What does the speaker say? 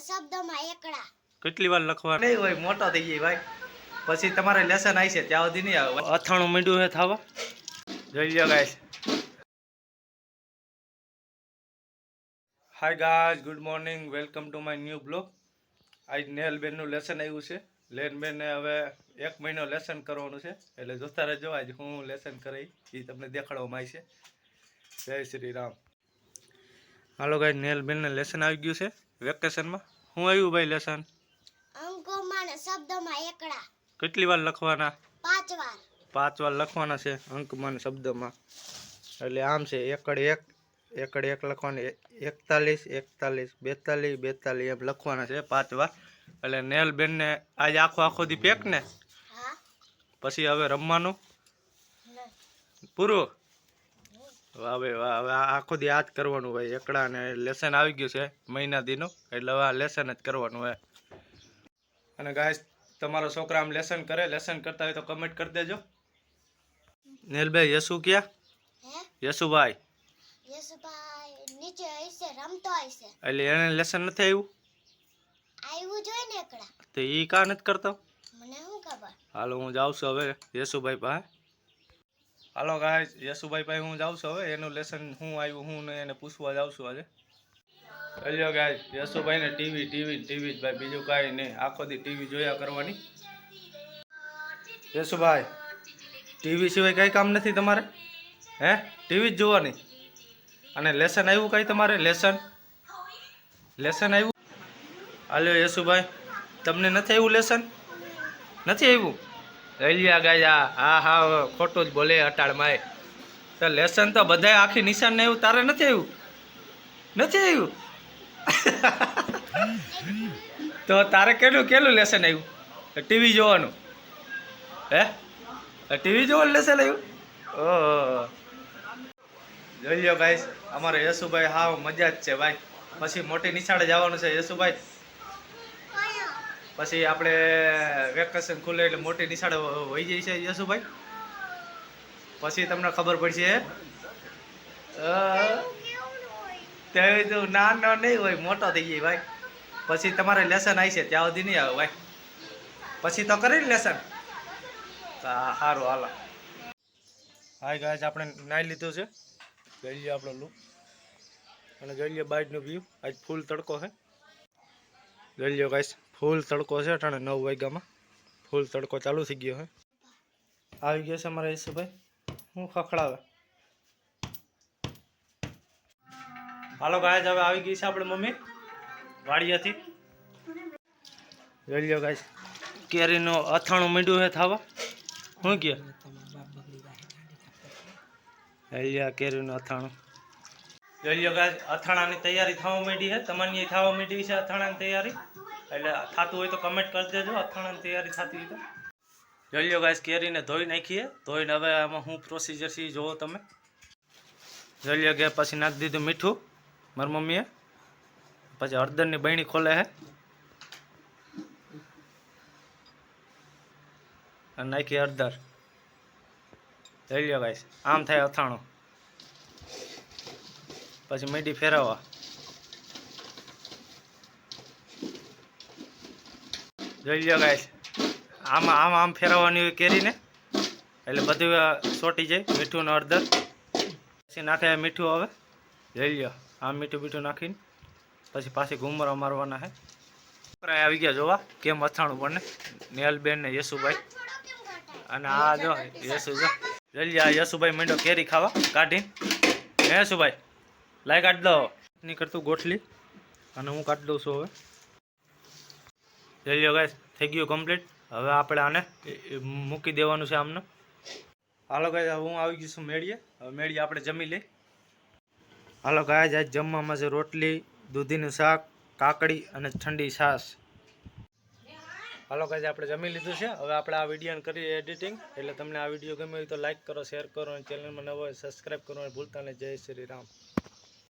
શબ્દમાં એકડા કેટલી વાર લખવાનું નહીં હોય, મોટો થઈ જાય ભાઈ, પછી તમારે લેસન આવી છે ત્યાં સુધી નહીં આવે. અથાણું મીઠું હે થાવા, જોઈ લો guys. Hi guys, good morning, welcome to my new blog. આજ નેહલબેનનું લેસન આવ્યું છે. લેનબેનને હવે 1 મહિનો લેસન કરવાનું છે, એટલે જોતા રહેજો. આજ હું લેસન કરાવી એ તમને દેખાડવામાં આવી છે. જય શ્રી રામ. હાલો ગાઈસ, નેહલબેનને લેસન આવી ગયું છે વેકેશનમાં. શું આવ્યું ભાઈ લેસન? અંકોમાં ને શબ્દમાં એકડા કેટલી વાર લખવાના? 5 વાર. 5 વાર લખવાના છે અંકમાં ને શબ્દમાં. એટલે આમ છે એકડ એક લખવાના, 41 41 42 42 એમ લખવાના છે 5 વાર. એટલે નેહલબેનને આજ આખો દી પેક ને, પછી હવે રમવાનું પૂરું. હવે આખો દી આ જ કરવાનું ભાઈ, એકડા ને લેસન આવી ગયું છે મહિના દીનું, એટલે હવે આ લેસન જ કરવાનું હોય. અને ગાઈસ, તમારો છોકરા આમ લેસન કરે, લેસન કરતા હોય તો કમેન્ટ કરી દેજો. નેહલભાઈ યશુ ક્યાં? યશુભાઈ નીચે હશે, રમતો હશે. એટલે એને લેસન નથી આવ્યું? આવ્યું જોઈ ને એકડા. તો ઈ કા નથી કરતો? મને શું ખબર. હાલો હું જાઉં છું હવે યશુભાઈ પાસે. હાલો ગાઈસ, યશુભાઈ પાસે હું જાઉં છું હવે. એનું લેસન હું આવ્યું હું ને એને પૂછવા જાઉં છું આજે. ચલ્યો ગાઈસ, યશુભાઈને ટીવી ભાઈ, બીજું કાંઈ નહીં. આખો દી ટીવી જોયા કરવાની. યશુભાઈ, ટીવી સિવાય કાંઈ કામ નથી તમારે? હે, ટીવી જ જોવાની? અને લેસન આવ્યું કાંઈ તમારે? લેસન આવ્યું? હાલ્યો યશુભાઈ, તમને નથી આવ્યું લેસન? નથી આવ્યું? લઈ ગયા. હા ખોટું જ બોલે અટાળમાં. તો લેસન તો બધાય આખી નિશાન ને આવ્યું, તારે નથી આવ્યું? નથી આવ્યું? તો તારે કેટલું લેસન આવ્યું? ટીવી જોવાનું? હે, ટીવી જોવાનું લેસન આવ્યું? ઓહો, જોઈ લો ગાઈસ, અમારે યશુભાઈ હાવ મજા જ છે ભાઈ. પછી મોટી નિશાળે જવાનું છે યશુભાઈ. પછી આપણે વેકેશન ખુલે એટલે મોટી નિશાળે વહી જાય છે યશુભાઈ. પછી તમને ખબર પડશે. ત્યારે તો નાનો નહીં હોય, મોટો થઈ જાય ભાઈ. પછી તમારે લેસન આવી છે ત્યાં સુધી નહીં આવે ભાઈ. પછી તો કરી લેસન. સારું હાલો. હાય ગાઈસ, આપણે નાઈ લીધું છે. જોઈ લો આપણો લુક અને જોઈ લો બાઇકનો વ્યૂ. આજ ફૂલ તડકો છે. જોઈ લો ગાઈસ, ફૂલ તડકો છે. અટાણે 9 વાગ્યામાં ફૂલ તડકો ચાલુ થઈ ગયો છે. આવી ગયો છે અમારા યશુભાઈ. હું ખખડાવે. હાલો ગાઈસ, હવે આવી ગઈ છે આપણે મમ્મી વાડિયાથી. જોઈ લો ગાઈસ, કેરીનો અથાણું મીઠું છે થાવા. શું કે હેલિયા કેરીનું અથાણું. જોઈ લો ગાઈસ, અથાણાની તૈયારી થવા માંડી છે. તમારી થવા માંડી છે અથાણાની તૈયારી. એટલે થતું હોય તો કમેન્ટ કરી દેજો અથાણાની તૈયારી થતી હોય તો. જોઈ લો ગાઈસ, કેરીને ધોઈ નાખીએ. ધોઈને હવે આમાં શું પ્રોસિજર છે એ જોવો તમે. જોઈ લો કે પછી નાખી દીધું મીઠું મારી મમ્મીએ. પછી હળદરની બહેણી ખોલે છે અને નાખી હળદર. જોઈ લો ગાઈસ, આમ થાય અથાણું. પછી મીઠી ફેરવવા. જોઈ લો ગાઈસ, આમ ફેરવવાની હોય કેરીને, એટલે બધું સોટી જાય મીઠું ને હળદર. પછી નાખે મીઠું. હવે જોઈ લો, આમ મીઠું નાખીને પછી પાછી ઘૂમરા મારવાના છે. છોકરા આવી ગયા જોવા કેમ અથાણું બને. નેહલબેન ને યશુભાઈ. અને આ જો યશુ જો. જોઈ લો, યશુભાઈ માંડો કેરી ખાવા કાઢીને. યશુભાઈ લાઈ કાઢી દો. નહીં કરતું ગોઠલી અને હું કાઢી દઉં છું હવે. જોઈ લો ગાઈસ, થઈ ગયું કમ્પ્લીટ. હવે આપણે આને મૂકી દેવાનું છે આમને. હાલો ગાઈસ, હું આવી ગયું છું મેળીએ. હવે મેળીએ આપણે જમી લઈ. હાલો ગાઈસ, આજ જમવામાં છે રોટલી, દૂધીનું શાક, કાકડી અને ઠંડી છાશ. હાલો ગાઈસ, આપણે જમી લીધું છે. હવે આપણે આ વિડીયોને કરી એડિટિંગ. એટલે તમને આ વિડીયો ગમ્યો હોય તો લાઈક કરો, શેર કરો અને ચેનલમાં નવો હોય સબસ્ક્રાઈબ કરવાનું ભૂલતા નહીં. જય શ્રી રામ.